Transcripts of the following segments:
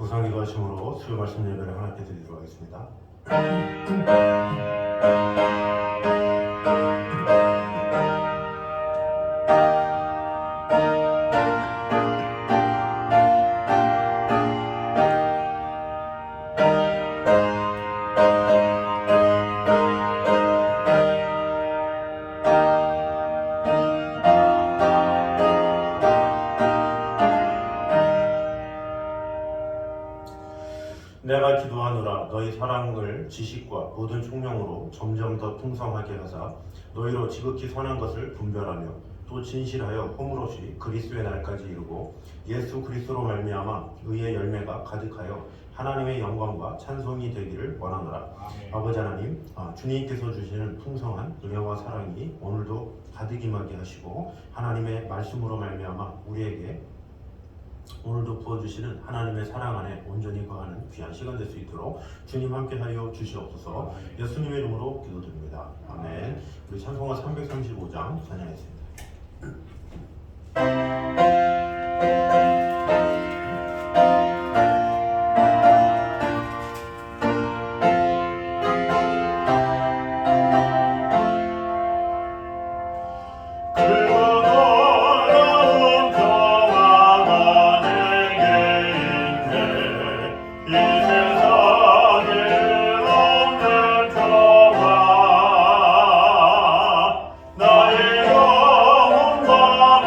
우상 기도하심으로 수요 말씀 예배를 하나님께 드리도록 하겠습니다. 내가 기도하노라. 너희 사랑을 지식과 모든 총명으로 점점 더 풍성하게 하사 너희로 지극히 선한 것을 분별하며 또 진실하여 허물없이 그리스도의 날까지 이루고 예수 그리스도로 말미암아 의의 열매가 가득하여 하나님의 영광과 찬송이 되기를 원하노라. 아버지 하나님, 주님께서 주시는 풍성한 은혜와 사랑이 오늘도 가득 임하게 하시고 하나님의 말씀으로 말미암아 우리에게 오늘도 부어주시는 하나님의 사랑 안에 온전히 거하는 귀한 시간 될 수 있도록 주님 함께하여 주시옵소서. 예수님의 이름으로 기도드립니다. 아멘. 우리 찬송가 335장 찬양했습니다. 나의 영혼 바로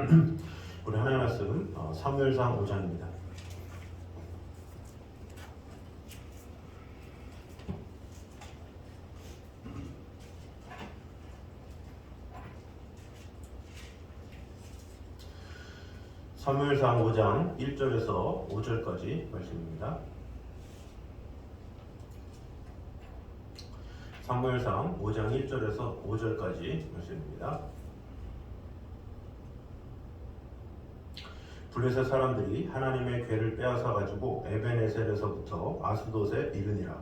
우리 하나님의 말씀 사무엘상 5장입니다. 사무엘상 5장 1절에서 5절까지 말씀입니다. 사무엘상 5장 1절에서 5절까지 말씀입니다. 블레셋 사람들이 하나님의 궤를 빼앗아 가지고 에벤에셀에서부터 아스돗에 이르니라.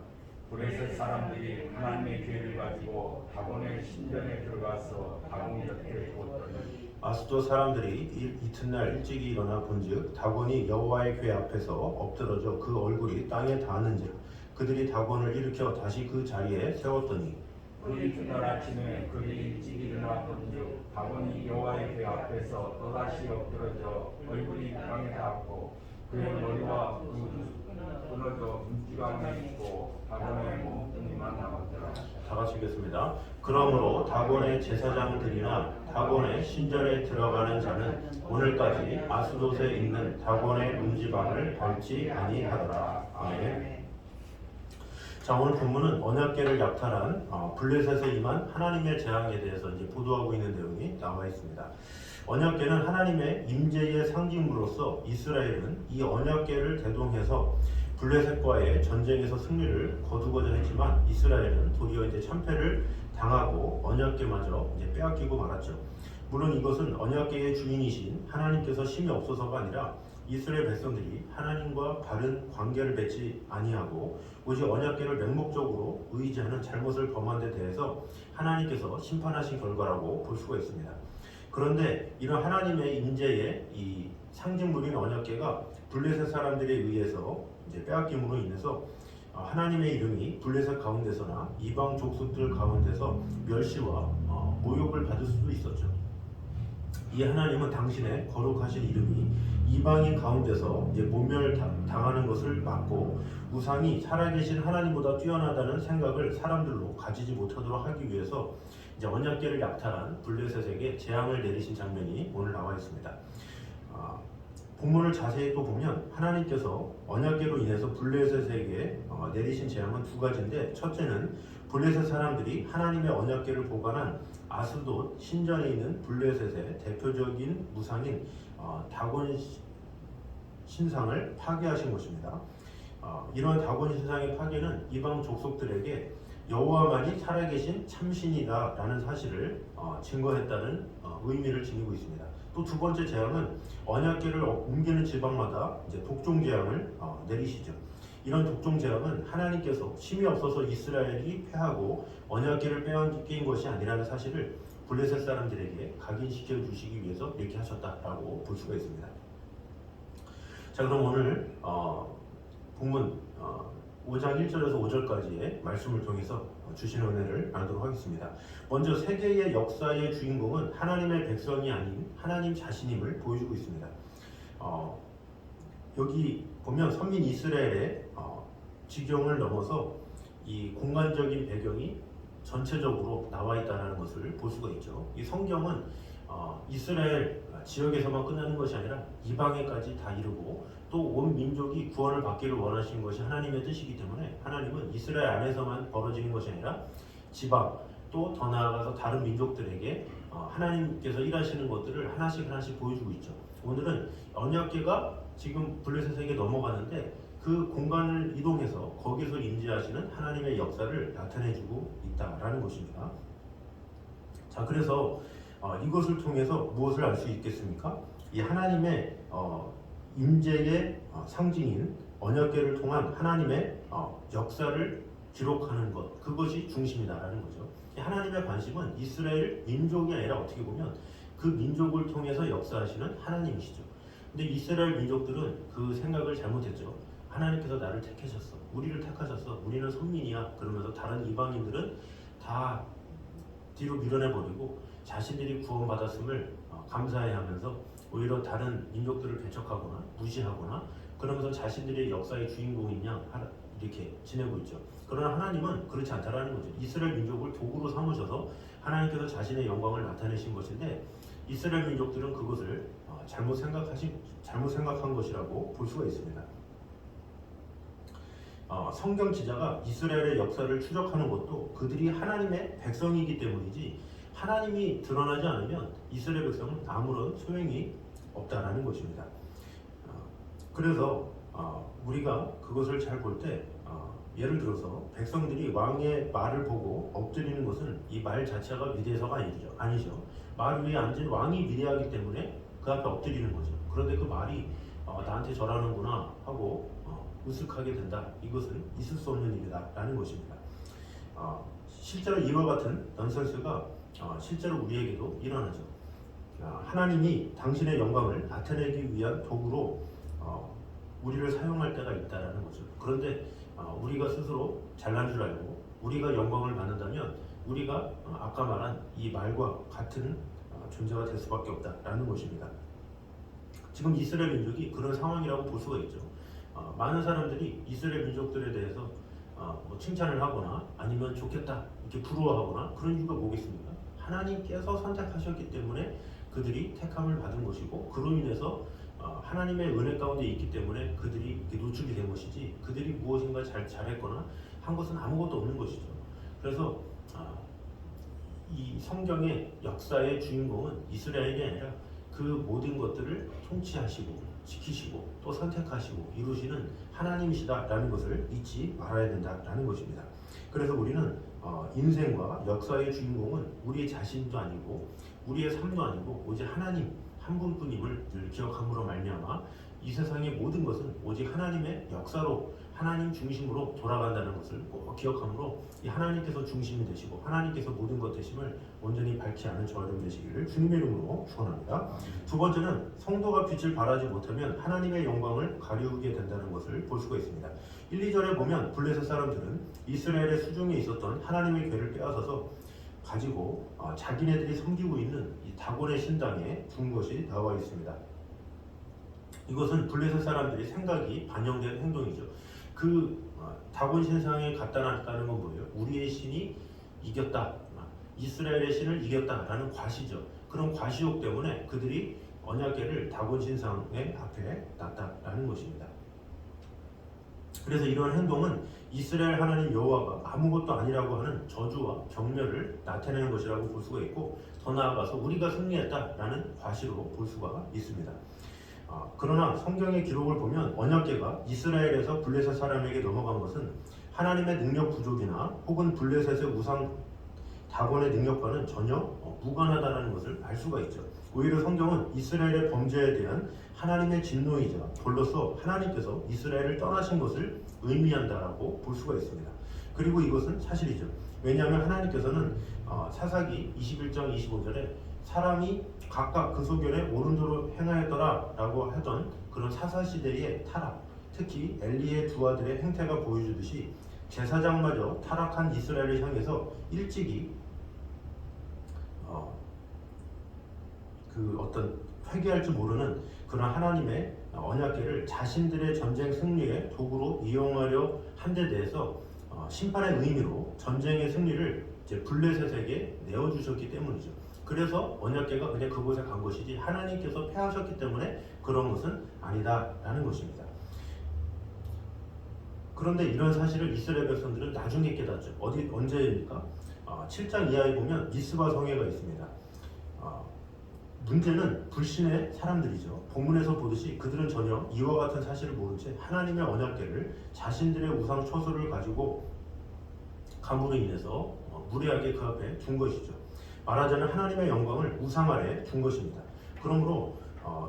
블레셋 사람들이 하나님의 궤를 가지고 다곤의 신전에 들어가서 다곤 곁에 두었더니 아스돗 사람들이 이튿날 일찍이 일어나 본즉 다곤이 여호와의 궤 앞에서 엎드러져 그 얼굴이 땅에 닿았는지라. 그들이 다곤을 일으켜 다시 그 자리에 세웠더니 그 이튿날 아침에 그들이 일찍 일어나 본즉 다곤이 여호와의 궤 앞에서 또다시 엎드러져 얼굴이 땅에 닿았고 그의 머리와 끊어져 문지방에 있고 다곤의 몸뚱이만 남았더라. 다 같이 읽겠습니다. 그러므로 다곤의 제사장들이나 다곤의 신전에 들어가는 자는 오늘까지 아스돗에 있는 다곤의 문지방을 밟지 아니하더라. 아멘. 자, 오늘 본문은 언약궤를 약탈한 블레셋에 임한 하나님의 재앙에 대해서 이제 보도하고 있는 내용이 나와 있습니다. 언약궤는 하나님의 임재의 상징으로서 이스라엘은 이 언약궤를 대동해서 블레셋과의 전쟁에서 승리를 거두고자 했지만 이스라엘은 도리어 이제 참패를 당하고 언약궤마저 이제 빼앗기고 말았죠. 물론 이것은 언약궤의 주인이신 하나님께서 심히 없어서가 아니라 이스라엘 백성들이 하나님과 바른 관계를 맺지 아니하고 오직 언약궤를 맹목적으로 의지하는 잘못을 범한 데 대해서 하나님께서 심판하신 결과라고 볼 수가 있습니다. 그런데 이런 하나님의 임재의 이 상징물인 언약궤가 블레셋 사람들에 의해서 이제 빼앗김으로 인해서 하나님의 이름이 블레셋 가운데서나 이방 족속들 가운데서 멸시와 모욕을 받을 수도 있었죠. 이 하나님은 당신의 거룩하신 이름이 이방인 가운데서 이제 모멸당하는 것을 막고 우상이 살아계신 하나님보다 뛰어나다는 생각을 사람들로 가지지 못하도록 하기 위해서 이제 언약궤를 약탈한 블레셋에게 재앙을 내리신 장면이 오늘 나와 있습니다. 본문을 자세히 또 보면 하나님께서 언약궤로 인해서 블레셋에게 내리신 재앙은 두 가지인데, 첫째는 블레셋 사람들이 하나님의 언약궤를 보관한 아스돗 신전에 있는 블레셋의 대표적인 우상인 다곤 신상을 파괴하신 것입니다. 이러한 다곤 신상의 파괴는 이방 족속들에게 여호와만이 살아계신 참신이다라는 사실을 증거했다는 의미를 지니고 있습니다. 또 두 번째 재앙은 언약궤를 옮기는 지방마다 이제 독종 재앙을 내리시죠. 이런 독종 재앙은 하나님께서 심히 없어서 이스라엘이 패하고 언약궤를 빼앗긴 것이 아니라는 사실을 블레셋 사람들에게 각인시켜 주시기 위해서 이렇게 하셨다라고 볼 수가 있습니다. 자, 그럼 오늘 본문 5장 1절에서 5절까지의 말씀을 통해서 주시는 은혜를 나누도록 하겠습니다. 먼저 세계의 역사의 주인공은 하나님의 백성이 아닌 하나님 자신임을 보여주고 있습니다. 여기 보면 선민 이스라엘의 지경을 넘어서 이 공간적인 배경이 전체적으로 나와 있다는 것을 볼 수가 있죠. 이 성경은 이스라엘 지역에서만 끝나는 것이 아니라 이방에까지 다 이르고 또 온 민족이 구원을 받기를 원하시는 것이 하나님의 뜻이기 때문에 하나님은 이스라엘 안에서만 벌어지는 것이 아니라 지방 또 더 나아가서 다른 민족들에게 하나님께서 일하시는 것들을 하나씩 하나씩 보여주고 있죠. 오늘은 언약궤가 지금 블레셋에게 넘어가는데 그 공간을 이동해서 거기서 임재하시는 하나님의 역사를 나타내주고 있다라는 것입니다. 자, 그래서 이것을 통해서 무엇을 알 수 있겠습니까? 이 하나님의 임재의 상징인 언약궤를 통한 하나님의 역사를 기록하는 것, 그것이 중심이다라는 거죠. 하나님의 관심은 이스라엘 민족이 아니라 어떻게 보면 그 민족을 통해서 역사하시는 하나님이시죠. 근데 이스라엘 민족들은 그 생각을 잘못했죠. 하나님께서 나를 택하셨어, 우리를 택하셨어, 우리는 선민이야 그러면서 다른 이방인들은 다 뒤로 밀어내버리고 자신들이 구원받았음을 감사해하면서 오히려 다른 민족들을 배척하거나 무시하거나 그러면서 자신들의 역사의 주인공인 양 이렇게 지내고 있죠. 그러나 하나님은 그렇지 않다라는 거죠. 이스라엘 민족을 도구로 삼으셔서 하나님께서 자신의 영광을 나타내신 것인데 이스라엘 민족들은 그것을 잘못 생각한 것이라고 볼 수가 있습니다. 성경 기자가 이스라엘의 역사를 추적하는 것도 그들이 하나님의 백성이기 때문이지 하나님이 드러나지 않으면 이스라엘 백성은 아무런 소용이 없다라는 것입니다. 그래서 우리가 그것을 잘 볼 때 예를 들어서 백성들이 왕의 말을 보고 엎드리는 것은 이 말 자체가 위대해서가 아니죠. 말 위에 앉은 왕이 위대하기 때문에 그 앞에 엎드리는 거죠. 그런데 그 말이 나한테 절하는구나 하고 으쓱하게 된다. 이것은 있을 수 없는 일이다 라는 것입니다. 실제로 이와 같은 넌센스가 실제로 우리에게도 일어나죠. 하나님이 당신의 영광을 나타내기 위한 도구로 우리를 사용할 때가 있다라는 거죠. 그런데 우리가 스스로 잘난 줄 알고 우리가 영광을 받는다면 우리가 아까 말한 이 말과 같은 존재가 될 수밖에 없다라는 것입니다. 지금 이스라엘 민족이 그런 상황이라고 볼 수가 있죠. 많은 사람들이 이스라엘 민족들에 대해서 뭐 칭찬을 하거나 아니면 좋겠다 이렇게 부러워하거나 그런 이유가 뭐겠습니까? 하나님께서 선택하셨기 때문에 그들이 택함을 받은 것이고 그로 인해서 하나님의 은혜 가운데 있기 때문에 그들이 이렇게 노출이 된 것이지 그들이 무엇인가 잘했거나 한 것은 아무것도 없는 것이죠. 그래서 이 성경의 역사의 주인공은 이스라엘이 아니라 그 모든 것들을 통치하시고 지키시고 또 선택하시고 이루시는 하나님이시다라는 것을 잊지 말아야 된다라는 것입니다. 그래서 우리는 인생과 역사의 주인공은 우리의 자신도 아니고 우리의 삶도 아니고 오직 하나님 한 분뿐임을 늘 기억함으로 말미암아 이 세상의 모든 것은 오직 하나님의 역사로 하나님 중심으로 돌아간다는 것을 꼭 기억함으로 이 하나님께서 중심이 되시고 하나님께서 모든 것 되심을 온전히 밝히 아는 저와 여러분 되시기를 주님의 이름으로 축원합니다. 두 번째는 성도가 빛을 발하지 못하면 하나님의 영광을 가리우게 된다는 것을 볼 수가 있습니다. 1, 2절에 보면 블레셋 사람들은 이스라엘의 수중에 있었던 하나님의 궤를 빼앗아서 가지고 자기네들이 섬기고 있는 이 다곤의 신당에 둔 것이 나와 있습니다. 이것은 블레셋 사람들의 생각이 반영된 행동이죠. 그 다곤 신상에 갖다 놨다는 건 뭐예요? 우리의 신이 이겼다, 이스라엘의 신을 이겼다라는 과시죠. 그런 과시욕 때문에 그들이 언약궤를 다곤 신상의 앞에 놨다라는 것입니다. 그래서 이러한 행동은 이스라엘 하나님 여호와가 아무것도 아니라고 하는 저주와 경멸을 나타내는 것이라고 볼 수가 있고 더 나아가서 우리가 승리했다라는 과시로 볼 수가 있습니다. 그러나 성경의 기록을 보면 언약궤가 이스라엘에서 블레셋 사람에게 넘어간 것은 하나님의 능력 부족이나 혹은 블레셋의 우상 다곤의 능력과는 전혀 무관하다는 것을 알 수가 있죠. 오히려 성경은 이스라엘의 범죄에 대한 하나님의 진노이자 돌로서 하나님께서 이스라엘을 떠나신 것을 의미한다라고 볼 수가 있습니다. 그리고 이것은 사실이죠. 왜냐하면 하나님께서는 사사기 21장 25절에 사람이 각각 그 소견에 옳은 도로 행하였더라 라고 하던 그런 사사시대의 타락, 특히 엘리의 두 아들의 행태가 보여주듯이 제사장마저 타락한 이스라엘을 향해서 일찍이 그 어떤 회개할 줄 모르는 그런 하나님의 언약궤를 자신들의 전쟁 승리의 도구로 이용하려 한 데 대해서 심판의 의미로 전쟁의 승리를 이제 블레셋에게 내어주셨기 때문이죠. 그래서 언약궤가 그냥 그곳에 간 것이지 하나님께서 패하셨기 때문에 그런 것은 아니다라는 것입니다. 그런데 이런 사실을 이스라엘 백성들은 나중에 깨닫죠. 언제입니까? 7장 이하에 보면 미스바 성회가 있습니다. 문제는 불신의 사람들이죠. 본문에서 보듯이 그들은 전혀 이와 같은 사실을 모른 채 하나님의 언약궤를 자신들의 우상 초소를 가지고 감으로 인해서 무례하게 그 앞에 둔 것이죠. 말하자면 하나님의 영광을 우상 아래 둔 것입니다. 그러므로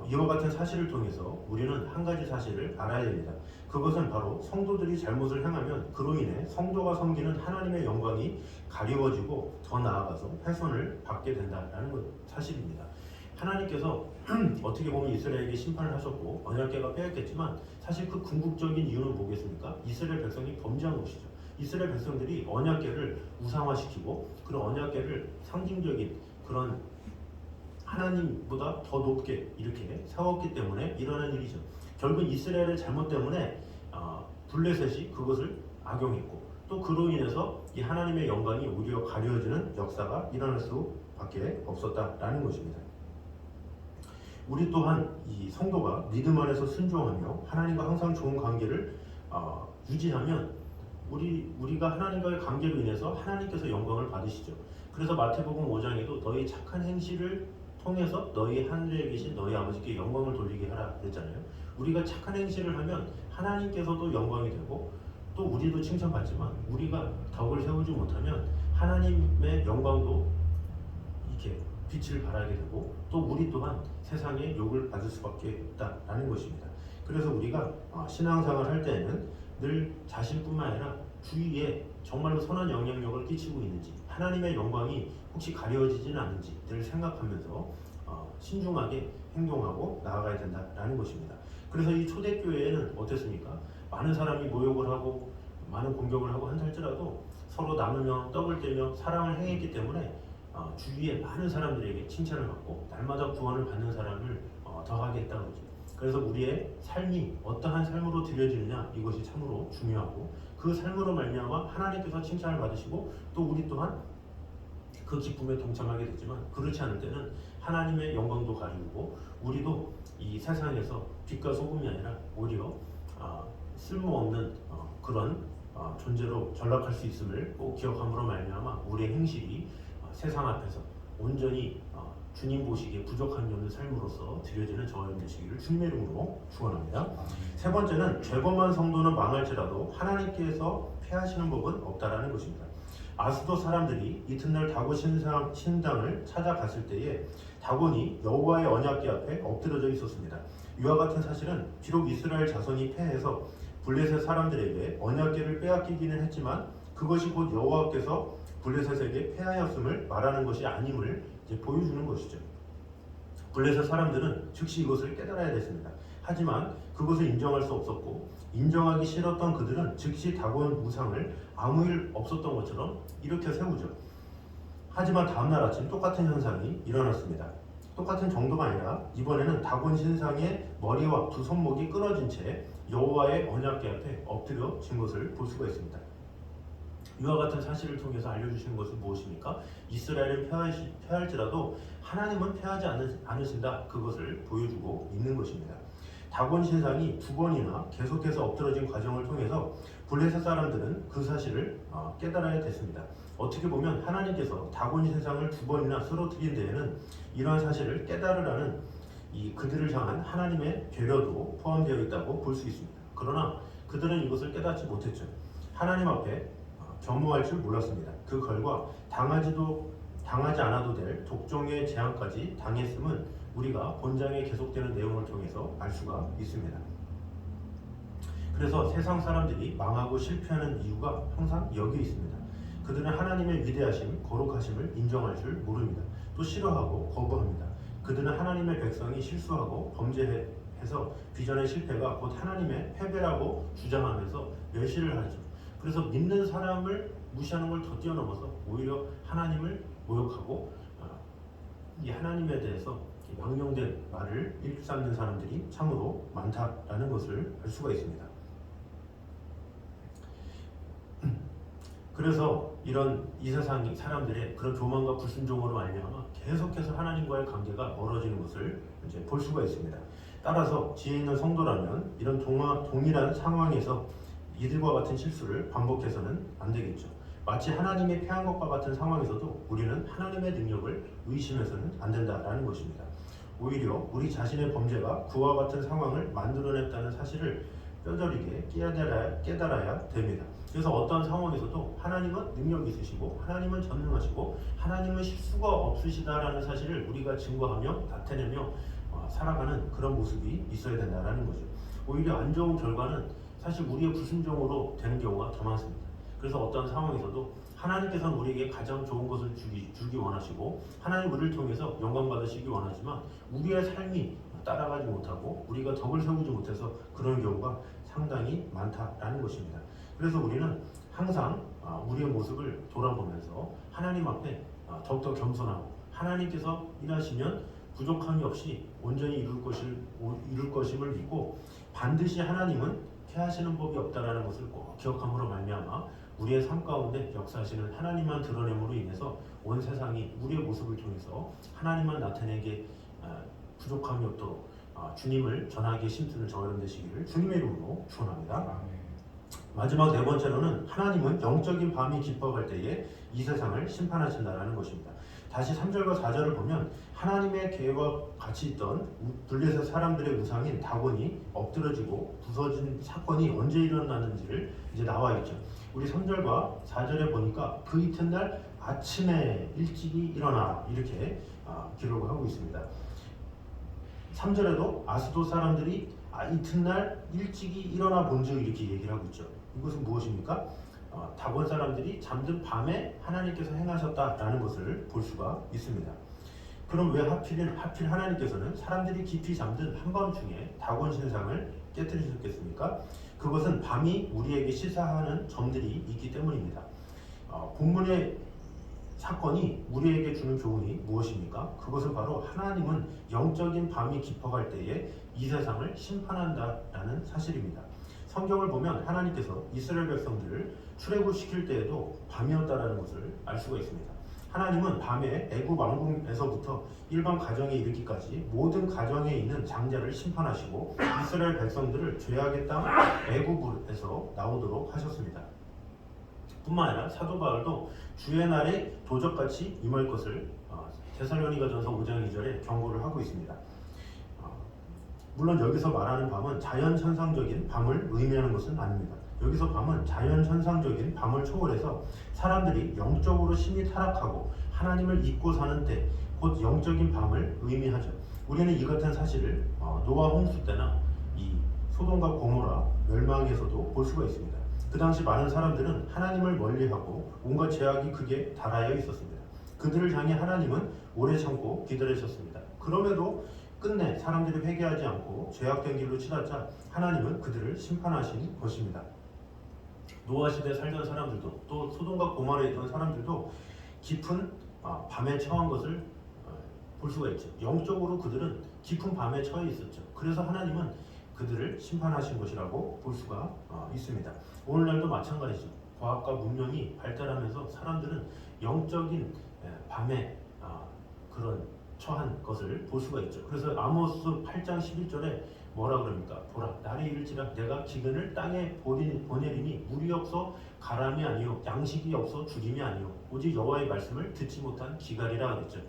이와 같은 사실을 통해서 우리는 한 가지 사실을 알아야 됩니다. 그것은 바로 성도들이 잘못을 행하면 그로 인해 성도가 섬기는 하나님의 영광이 가리워지고 더 나아가서 훼손을 받게 된다는 사실입니다. 하나님께서 어떻게 보면 이스라엘에게 심판을 하셨고 언약궤가 빼앗겼지만 사실 그 궁극적인 이유는 뭐겠습니까? 이스라엘 백성이 범죄한 것이죠. 이스라엘 백성들이 언약궤를 우상화시키고 그런 언약궤를 상징적인 그런 하나님보다 더 높게 이렇게 세웠기 때문에 일어난 일이죠. 결국 이스라엘의 잘못 때문에 블레셋이 그것을 악용했고 또 그로 인해서 이 하나님의 영광이 오히려 가려지는 역사가 일어날 수밖에 없었다라는 것입니다. 우리 또한 이 성도가 믿음 안에서 순종하며 하나님과 항상 좋은 관계를 유지하면 우리가 하나님과의 관계로 인해서 하나님께서 영광을 받으시죠. 그래서 마태복음 5장에도 너희 착한 행실을 통해서 너희 하늘에 계신 너희 아버지께 영광을 돌리게 하라 그랬잖아요. 우리가 착한 행실을 하면 하나님께서도 영광이 되고 또 우리도 칭찬받지만 우리가 덕을 세우지 못하면 하나님의 영광도 이렇게 빛을 발하게 되고 또 우리 또한 세상에 욕을 받을 수밖에 없다라는 것입니다. 그래서 우리가 신앙생활을 할 때에는 늘 자신뿐만 아니라 주위에 정말로 선한 영향력을 끼치고 있는지 하나님의 영광이 혹시 가려지지는 않는지 늘 생각하면서 신중하게 행동하고 나아가야 된다라는 것입니다. 그래서 이 초대교회에는 어땠습니까? 많은 사람이 모욕을 하고 많은 공격을 하고 한달지라도 서로 나누며 떡을 떼며 사랑을 행했기 때문에 주위에 많은 사람들에게 칭찬을 받고 날마다 구원을 받는 사람을 더하게 했다는 거죠. 그래서 우리의 삶이 어떠한 삶으로 드려지느냐 이것이 참으로 중요하고 그 삶으로 말미암아 하나님께서 칭찬을 받으시고 또 우리 또한 그 기쁨에 동참하게 되지만 그렇지 않을 때는 하나님의 영광도 가리우고 우리도 이 세상에서 빛과 소금이 아니라 오히려 쓸모없는 그런 존재로 전락할 수 있음을 꼭 기억함으로 말미암아 우리의 행실이 세상 앞에서 온전히 주님 보시기에 부족함이 없는 삶으로서 드려지는 저와 여러분 되시기를 주님의 이름으로 축원합니다. 세 번째는 죄범한 성도는 망할지라도 하나님께서 패하시는 법은 없다라는 것입니다. 아수도 사람들이 이튿날 다곤 신당을 찾아갔을 때에 다곤이 여호와의 언약궤 앞에 엎드려져 있었습니다. 이와 같은 사실은 비록 이스라엘 자손이 패해서 블레셋 사람들에게 언약궤를 빼앗기기는 했지만 그것이 곧 여호와께서 블레셋에게 패하였음을 말하는 것이 아님을 이제 보여주는 것이죠. 블레셋 사람들은 즉시 이것을 깨달아야 됐습니다. 하지만 그것을 인정할 수 없었고 인정하기 싫었던 그들은 즉시 다곤 우상을 아무 일 없었던 것처럼 일으켜 세우죠. 하지만 다음날 아침 똑같은 현상이 일어났습니다. 똑같은 정도가 아니라 이번에는 다곤 신상의 머리와 두 손목이 끊어진 채 여호와의 언약궤 앞에 엎드려진 것을 볼 수가 있습니다. 이와 같은 사실을 통해서 알려주시는 것은 무엇입니까? 이스라엘은 패할지라도 하나님은 패하지 않으신다. 그것을 보여주고 있는 것입니다. 다곤 신상이 두 번이나 계속해서 엎드러진 과정을 통해서 블레셋 사람들은 그 사실을 깨달아야 됐습니다. 어떻게 보면 하나님께서 다곤 신상을 두 번이나 쓰러뜨린 데에는 이러한 사실을 깨달으라는 그들을 향한 하나님의 배려도 포함되어 있다고 볼 수 있습니다. 그러나 그들은 이것을 깨닫지 못했죠. 하나님 앞에 겸허할 줄 몰랐습니다. 그 결과 당하지 않아도 될 독종의 재앙까지 당했음은 우리가 본장에 계속되는 내용을 통해서 알 수가 있습니다. 그래서 세상 사람들이 망하고 실패하는 이유가 항상 여기 있습니다. 그들은 하나님의 위대하심, 거룩하심을 인정할 줄 모릅니다. 또 싫어하고 거부합니다. 그들은 하나님의 백성이 실수하고 범죄해서 비전의 실패가 곧 하나님의 패배라고 주장하면서 멸시를 하죠. 그래서 믿는 사람을 무시하는 걸 더 뛰어넘어서 오히려 하나님을 모욕하고 이 하나님에 대해서 망령된 말을 일삼는 사람들이 참으로 많다라는 것을 알 수가 있습니다. 그래서 이 세상 사람들의 그런 교만과 불순종으로 말미암아 계속해서 하나님과의 관계가 멀어지는 것을 이제 볼 수가 있습니다. 따라서 지혜 있는 성도라면 이런 동일한 상황에서 이들과 같은 실수를 반복해서는 안 되겠죠. 마치 하나님이 패한 것과 같은 상황에서도 우리는 하나님의 능력을 의심해서는 안 된다라는 것입니다. 오히려 우리 자신의 범죄가 그와 같은 상황을 만들어냈다는 사실을 뼈저리게 깨달아야 됩니다. 그래서 어떤 상황에서도 하나님은 능력이 있으시고 하나님은 전능하시고 하나님은 실수가 없으시다라는 사실을 우리가 증거하며 나타내며 살아가는 그런 모습이 있어야 된다라는 거죠. 오히려 안 좋은 결과는 사실 우리의 불순종으로 되는 경우가 더 많습니다. 그래서 어떤 상황에서도 하나님께서는 우리에게 가장 좋은 것을 주기 원하시고 하나님 우리를 통해서 영광 받으시기 원하지만 우리의 삶이 따라가지 못하고 우리가 덕을 세우지 못해서 그런 경우가 상당히 많다라는 것입니다. 그래서 우리는 항상 우리의 모습을 돌아보면서 하나님 앞에 더욱더 겸손하고 하나님께서 일하시면 부족함이 없이 온전히 이룰 것임을 믿고 반드시 하나님은 패하시는 법이 없다라는 것을 꼭 기억함으로 말미암아 우리의 삶 가운데 역사하시는 하나님만 드러냄으로 인해서 온 세상이 우리의 모습을 통해서 하나님만 나타내게 부족함이 없도록 주님을 전하기에 힘쓰는 저와 여러분 되시기를 주님의 이름으로 축원합니다. 아멘. 마지막 네 번째로는 하나님은 영적인 밤이 깊어갈 때에 이 세상을 심판하신다라는 것입니다. 다시 3절과 4절을 보면 하나님의 계획과 같이 있던 블레셋 사람들의 우상인 다곤이 엎드러지고 부서진 사건이 언제 일어났는지를 이제 나와 있죠. 우리 3절과 4절에 보니까 그 이튿날 아침에 일찍이 일어나 이렇게 기록을 하고 있습니다. 3절에도 아스도 사람들이 이튿날 일찍이 일어나 본즉 이렇게 얘기를 하고 있죠. 이것은 무엇입니까? 다곤 사람들이 잠든 밤에 하나님께서 행하셨다라는 것을 볼 수가 있습니다. 그럼 왜 하필 하나님께서는 사람들이 깊이 잠든 한밤중에 다곤 신상을 깨뜨리셨겠습니까? 그것은 밤이 우리에게 시사하는 점들이 있기 때문입니다. 본문의 사건이 우리에게 주는 교훈이 무엇입니까? 그것은 바로 하나님은 영적인 밤이 깊어갈 때에 이 세상을 심판한다라는 사실입니다. 성경을 보면 하나님께서 이스라엘 백성들을 출애굽시킬 때에도 밤이었다라는 것을 알 수가 있습니다. 하나님은 밤에 애굽 왕궁에서부터 일반 가정에 이르기까지 모든 가정에 있는 장자를 심판하시고 이스라엘 백성들을 죄악의 땅 애굽에서 나오도록 하셨습니다. 뿐만 아니라 사도 바울도 주의 날에 도적같이 임할 것을 데살로니가전서 5장 2절에 경고를 하고 있습니다. 물론 여기서 말하는 밤은 자연현상적인 밤을 의미하는 것은 아닙니다. 여기서 밤은 자연현상적인 밤을 초월해서 사람들이 영적으로 심히 타락하고 하나님을 잊고 사는 때, 곧 영적인 밤을 의미하죠. 우리는 이 같은 사실을 노아 홍수 때나 이 소돔과 고모라 멸망에서도 볼 수가 있습니다. 그 당시 많은 사람들은 하나님을 멀리하고 온갖 죄악이 크게 달하여 있었습니다. 그들을 향해 하나님은 오래 참고 기다리셨습니다. 그럼에도 끝내 사람들이 회개하지 않고 죄악된 길로 치닫자 하나님은 그들을 심판하신 것입니다. 노아 시대에 살던 사람들도 또 소돔과 고모라에 있던 사람들도 깊은 밤에 처한 것을 볼 수가 있죠. 영적으로 그들은 깊은 밤에 처해 있었죠. 그래서 하나님은 그들을 심판하신 것이라고 볼 수가 있습니다. 오늘날도 마찬가지죠. 과학과 문명이 발달하면서 사람들은 영적인 밤에 그런 처한 것을 볼 수가 있죠. 그래서 아모스 8장 11절에 뭐라 그럽니까? 보라, 날이 이를지라 내가 기근을 땅에 보내리니 물이 없어 가람이 아니요 양식이 없어 죽임이 아니요 오직 여호와의 말씀을 듣지 못한 기갈이라 그랬죠.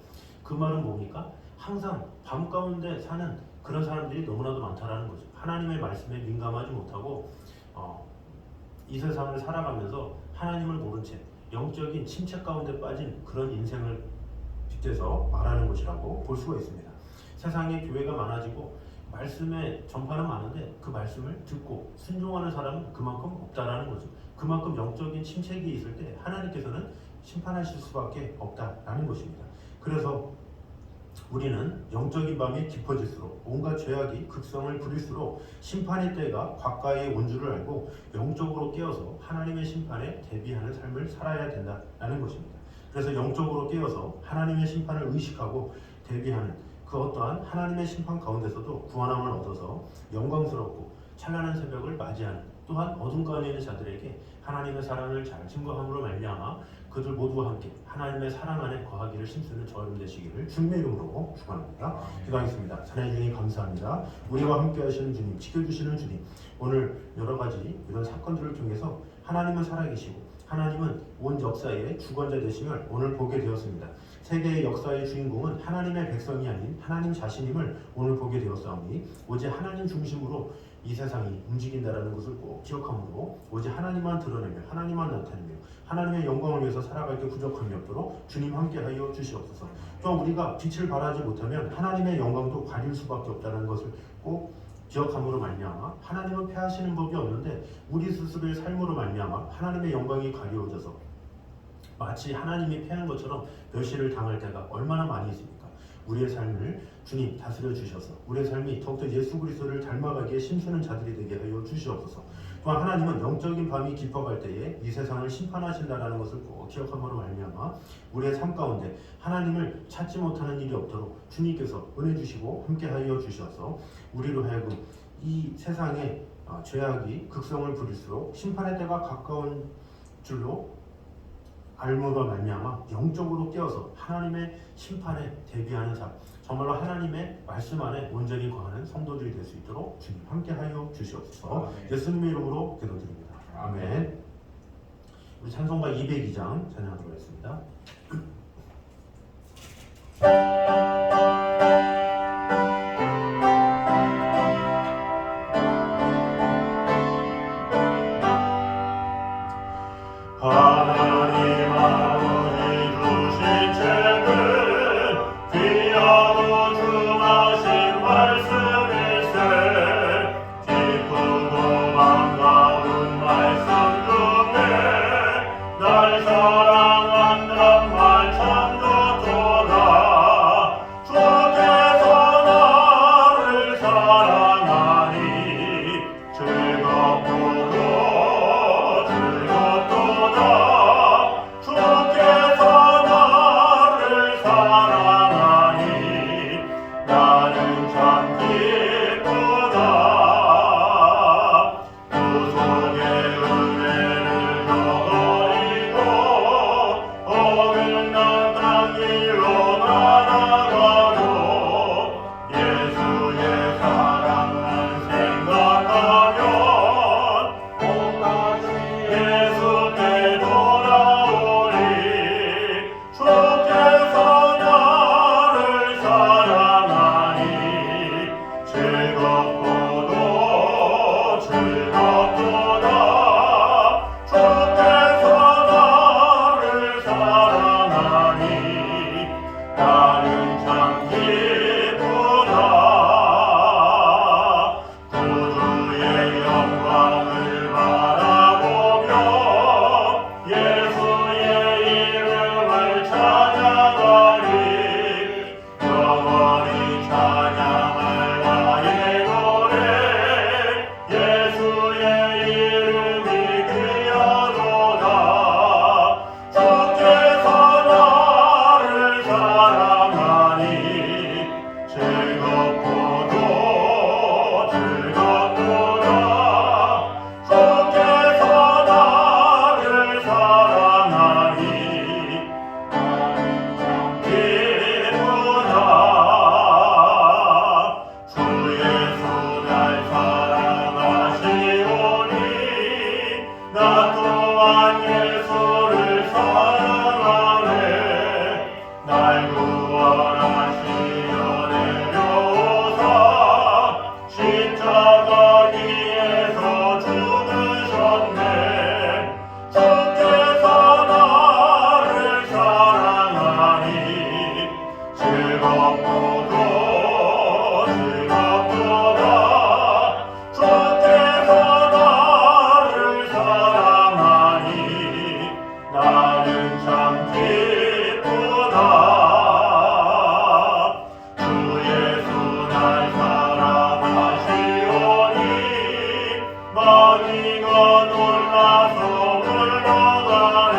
그 말은 뭡니까? 항상 밤 가운데 사는 그런 사람들이 너무나도 많다라는 거죠. 하나님의 말씀에 민감하지 못하고 이 세상을 살아가면서 하나님을 모른 채 영적인 침체 가운데 빠진 그런 인생을 빗대서 말하는 것이라고 볼 수가 있습니다. 세상에 교회가 많아지고 말씀의 전파는 많은데 그 말씀을 듣고 순종하는 사람은 그만큼 없다라는 거죠. 그만큼 영적인 침체기에 있을 때 하나님께서는 심판하실 수밖에 없다라는 것입니다. 그래서 우리는 영적인 밤이 깊어질수록 온갖 죄악이 극성을 부릴수록 심판의 때가 가까이에 온 줄을 알고 영적으로 깨어서 하나님의 심판에 대비하는 삶을 살아야 된다는 것입니다. 그래서 영적으로 깨어서 하나님의 심판을 의식하고 대비하는 그 어떠한 하나님의 심판 가운데서도 구원함을 얻어서 영광스럽고 찬란한 새벽을 맞이하는, 또한 어둠 가운데 있는 자들에게 하나님의 사랑을 잘 증거함으로 말미암아 그들 모두와 함께 하나님의 사랑 안에 거하기를 힘쓰는 저와 여러분 되시기를 주님의 이름으로 축원합니다. 기도하겠습니다. 사랑해 주님 감사합니다. 우리와 함께 하시는 주님, 지켜주시는 주님, 오늘 여러 가지 이런 사건들을 통해서 하나님은 살아계시고 하나님은 온 역사의 주관자 되심을 오늘 보게 되었습니다. 세계의 역사의 주인공은 하나님의 백성이 아닌 하나님 자신임을 오늘 보게 되었사오니 오직 하나님 중심으로 이 세상이 움직인다라는 것을 꼭 기억함으로 오직 하나님만 드러내며 하나님만 나타내며 하나님의 영광을 위해서 살아갈 때 부족함이 없도록 주님 함께하여 주시옵소서. 또 우리가 빛을 발하지 못하면 하나님의 영광도 가릴 수밖에 없다는 것을 꼭 기억함으로 말미암아 하나님은 패하시는 법이 없는데 우리 스스로의 삶으로 말미암아 하나님의 영광이 가려워져서 마치 하나님이 패한 것처럼 멸시를 당할 때가 얼마나 많이 있습니까? 우리의 삶을 주님 다스려 주셔서 우리의 삶이 더욱더 예수 그리스도를 닮아가기에 힘쓰는 자들이 되게 하여 주시옵소서. 또한 하나님은 영적인 밤이 깊어갈 때에 이 세상을 심판하신다는 것을 꼭 기억함으로 말미암아 우리의 삶 가운데 하나님을 찾지 못하는 일이 없도록 주님께서 은혜 주시고 함께하여 주셔서 우리로 하여금 이 세상에 죄악이 극성을 부릴수록 심판의 때가 가까운 줄로 알므로 말미암아 영적으로 깨어서 하나님의 심판에 대비하는 삶, 정말로 하나님의 말씀 안에 온전히 거하는 성도들이 될 수 있도록 주님 함께하여 주시옵소서. 아멘. 예수님의 이름으로 기도드립니다. 아멘. 우리 찬송가 202장 찬양하도록 하겠습니다. 하나님 아버지 주신 책은 귀하고 중하신 말씀일세. 기쁘고 반가운 말씀 중에 날 사랑한단 말 참 좋도다. 주께서 나를 사랑하니 즐겁고도 주께서 나를 사랑하니 나는 참 기쁘다. 구속의 은혜를 저버리고 어긋난 땅 길로 나아가도 예수의 사랑만 생각하면 예수께 돌아오리. 주께서 나를 사랑하니 즐겁고도 즐겁도다. 주께서 나를 사랑하니 나는 참 기쁘다. 구주의 영광을 바라보며 예수의 이름을 찬양하리. 영원히 찬양할 나의 노래. 예수의 이름이 귀하도다. 주께서 나를 사랑하니 즐겁고도 즐겁도다. 주께서 나를 사랑하니 나는 참 기쁘다. 주 예수 날 사랑하시오니 나 또한 예수를 사랑하네. 날 구원하시려 내려오사 십자가 위에서 죽으셨네. 주께서 나를 사랑하니 즐겁고도 즐겁도다. 주께서 나를 사랑하니 나는 참 기쁘다. 주 예수 날 사랑하시오니 마귀가 놀라서 물러가네.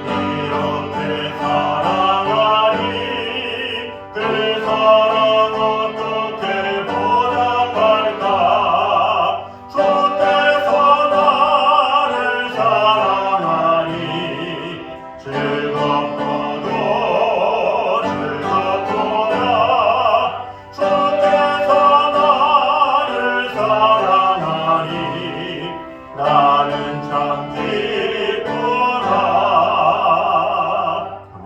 이렇게 사랑하니 그 사랑 어떻게 보답할까. 주께서 나를 사랑하니 즐겁고도 즐겁도다. 주께서 나를 사랑하니 나는 참 기쁘다. 아멘.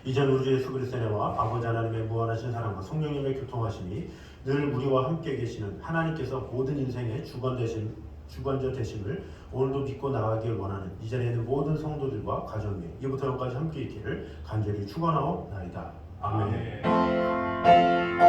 이전 우리 주 예수 그리스도의 은혜와 아버지 하나님의 무한하신 사랑과 성령님의 교통하심이 늘 우리와 함께 계시는 하나님께서 모든 인생의 주관자 되심을 오늘도 믿고 나가길 원하는 이 자리에 있는 모든 성도들과 가정 위에 이부터 여기까지 함께 있기를 간절히 축원하옵나이다. 아멘. 아멘.